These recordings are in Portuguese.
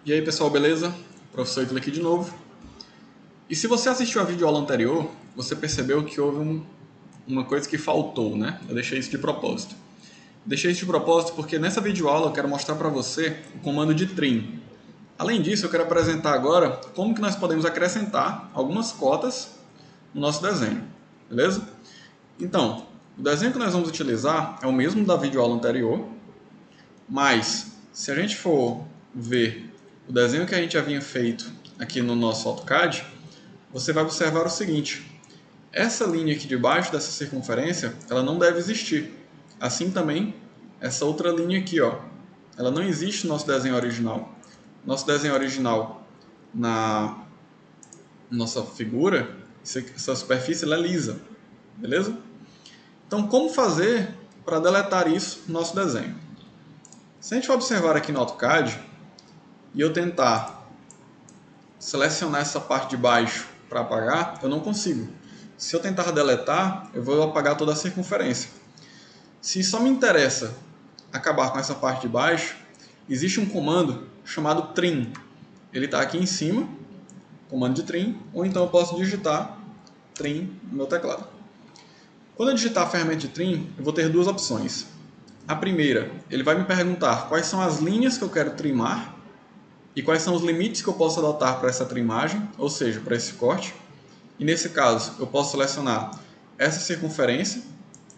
E aí pessoal, beleza? Professor Ítalo aqui de novo. E se você assistiu a videoaula anterior, você percebeu que houve uma coisa que faltou, né? Eu deixei isso de propósito. Deixei isso de propósito porque nessa videoaula eu quero mostrar para você o comando de trim. Além disso, eu quero apresentar agora como que nós podemos acrescentar algumas cotas no nosso desenho, beleza? Então, o desenho que nós vamos utilizar é o mesmo da videoaula anterior, mas se a gente for ver o desenho que a gente havia feito aqui no nosso AutoCAD, você vai observar o seguinte: essa linha aqui de baixo dessa circunferência, ela não deve existir. Assim também, essa outra linha aqui, ó, ela não existe no nosso desenho original. Nosso desenho original, na nossa figura, essa superfície ela é lisa, beleza? Então, como fazer para deletar isso no nosso desenho? Se a gente for observar aqui no AutoCAD, e eu tentar selecionar essa parte de baixo para apagar, eu não consigo. Se eu tentar deletar, eu vou apagar toda a circunferência. Se só me interessa acabar com essa parte de baixo, existe um comando chamado trim. Ele está aqui em cima, comando de trim, ou então eu posso digitar trim no meu teclado. Quando eu digitar a ferramenta de trim, eu vou ter duas opções. A primeira, ele vai me perguntar quais são as linhas que eu quero trimar e quais são os limites que eu posso adotar para essa trimagem, ou seja, para esse corte. E nesse caso, eu posso selecionar essa circunferência,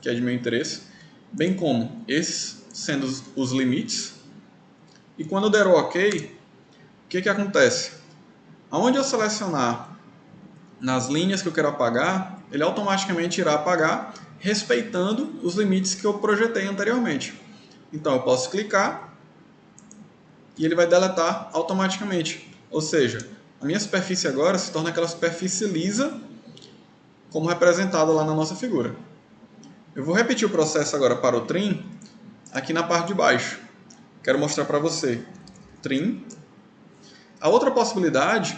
que é de meu interesse, bem como esses sendo os limites. E quando eu der o OK, o que acontece? Aonde eu selecionar nas linhas que eu quero apagar, ele automaticamente irá apagar, respeitando os limites que eu projetei anteriormente. Então eu posso clicar e ele vai deletar automaticamente. Ou seja, a minha superfície agora se torna aquela superfície lisa, como representada lá na nossa figura. Eu vou repetir o processo agora para o trim, aqui na parte de baixo. Quero mostrar para você. Trim. A outra possibilidade,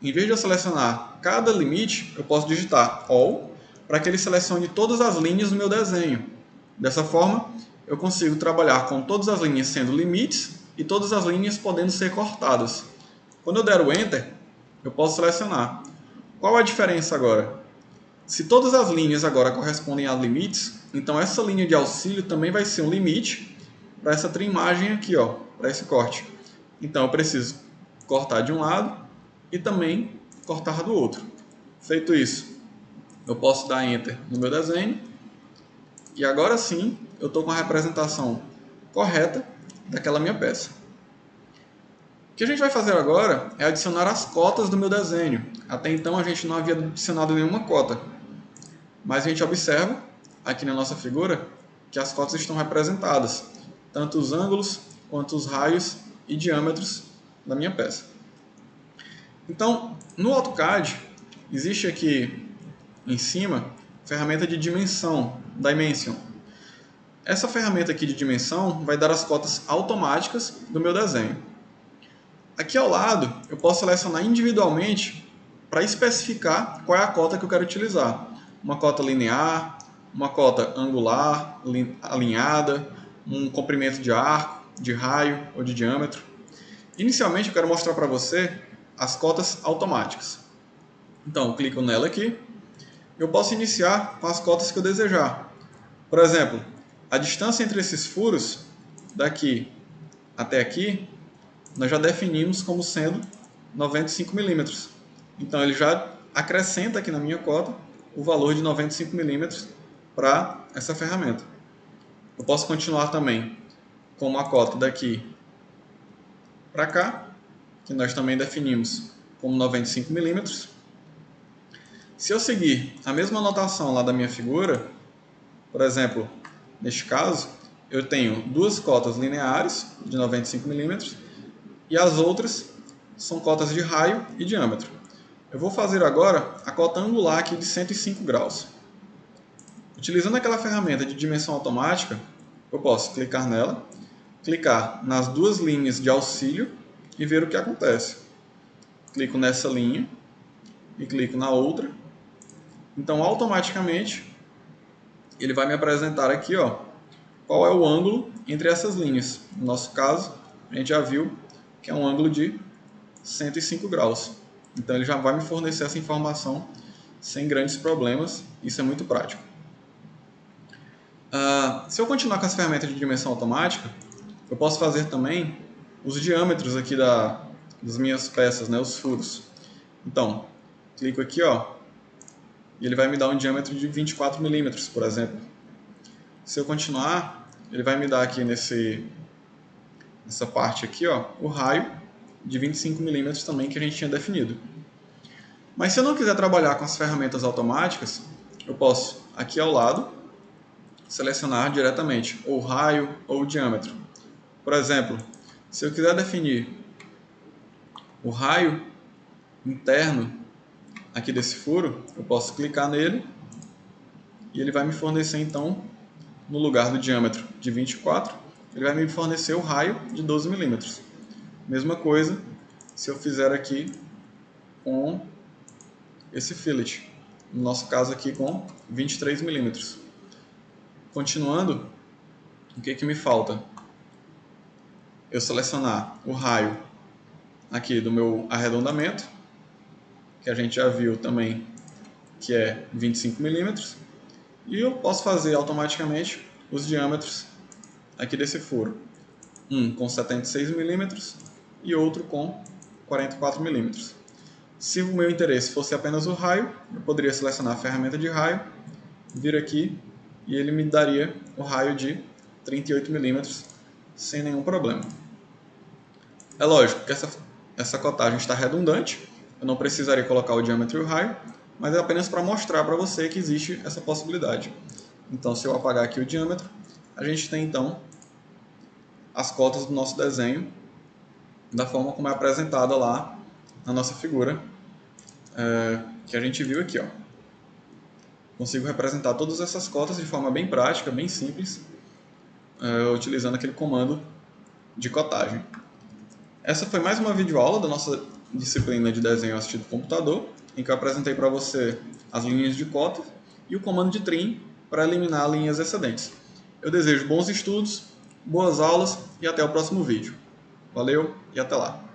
em vez de eu selecionar cada limite, eu posso digitar All, para que ele selecione todas as linhas do meu desenho. Dessa forma, eu consigo trabalhar com todas as linhas sendo limites e todas as linhas podendo ser cortadas. Quando eu der o Enter, eu posso selecionar. Qual a diferença agora? Se todas as linhas agora correspondem a limites, então essa linha de auxílio também vai ser um limite para essa trimagem aqui, ó, para esse corte. Então eu preciso cortar de um lado e também cortar do outro. Feito isso, eu posso dar Enter no meu desenho e agora sim eu estou com a representação correta daquela minha peça. O que a gente vai fazer agora é adicionar as cotas do meu desenho. Até então a gente não havia adicionado nenhuma cota, mas a gente observa aqui na nossa figura que as cotas estão representadas, tanto os ângulos quanto os raios e diâmetros da minha peça. Então, no AutoCAD, existe aqui em cima a ferramenta de dimensão, Dimension. Essa ferramenta aqui de dimensão vai dar as cotas automáticas do meu desenho. Aqui ao lado, eu posso selecionar individualmente para especificar qual é a cota que eu quero utilizar. Uma cota linear, uma cota angular, alinhada, um comprimento de arco, de raio ou de diâmetro. Inicialmente, eu quero mostrar para você as cotas automáticas. Então, eu clico nela aqui. Eu posso iniciar com as cotas que eu desejar. Por exemplo, a distância entre esses furos, daqui até aqui, nós já definimos como sendo 95 milímetros. Então, ele já acrescenta aqui na minha cota o valor de 95 milímetros para essa ferramenta. Eu posso continuar também com uma cota daqui para cá, que nós também definimos como 95 milímetros. Se eu seguir a mesma anotação lá da minha figura, por exemplo, neste caso, eu tenho duas cotas lineares de 95 milímetros e as outras são cotas de raio e diâmetro. Eu vou fazer agora a cota angular aqui de 105 graus. Utilizando aquela ferramenta de dimensão automática, eu posso clicar nela, clicar nas duas linhas de auxílio e ver o que acontece. Clico nessa linha e clico na outra. Então, automaticamente, ele vai me apresentar aqui, ó, qual é o ângulo entre essas linhas. No nosso caso, a gente já viu que é um ângulo de 105 graus. Então ele já vai me fornecer essa informação sem grandes problemas, isso é muito prático. Se eu continuar com as ferramentas de dimensão automática, eu posso fazer também os diâmetros aqui das minhas peças, né, os furos. Então, clico aqui, ó, e ele vai me dar um diâmetro de 24 milímetros, por exemplo. Se eu continuar, ele vai me dar aqui nessa parte aqui, ó, o raio de 25 milímetros também que a gente tinha definido. Mas se eu não quiser trabalhar com as ferramentas automáticas, eu posso, aqui ao lado, selecionar diretamente ou o raio ou o diâmetro. Por exemplo, se eu quiser definir o raio interno aqui desse furo, eu posso clicar nele e ele vai me fornecer então, no lugar do diâmetro de 24, ele vai me fornecer o raio de 12 milímetros. Mesma coisa se eu fizer aqui com esse fillet, no nosso caso aqui com 23 milímetros. Continuando, o que me falta? Eu selecionar o raio aqui do meu arredondamento, que a gente já viu também que é 25 milímetros, e eu posso fazer automaticamente os diâmetros aqui desse furo, um com 76 milímetros e outro com 44 milímetros. Se o meu interesse fosse apenas o raio, eu poderia selecionar a ferramenta de raio, vir aqui e ele me daria o raio de 38 milímetros sem nenhum problema. É lógico que essa cotagem está redundante, eu não precisaria colocar o diâmetro e o raio, mas é apenas para mostrar para você que existe essa possibilidade. Então, se eu apagar aqui o diâmetro, a gente tem então as cotas do nosso desenho da forma como é apresentada lá na nossa figura que a gente viu aqui, ó. Consigo representar todas essas cotas de forma bem prática, bem simples, utilizando aquele comando de cotagem. Essa foi mais uma videoaula da nossa disciplina de desenho assistido por computador, em que eu apresentei para você as linhas de cota e o comando de trim para eliminar linhas excedentes. Eu desejo bons estudos, boas aulas e até o próximo vídeo. Valeu e até lá!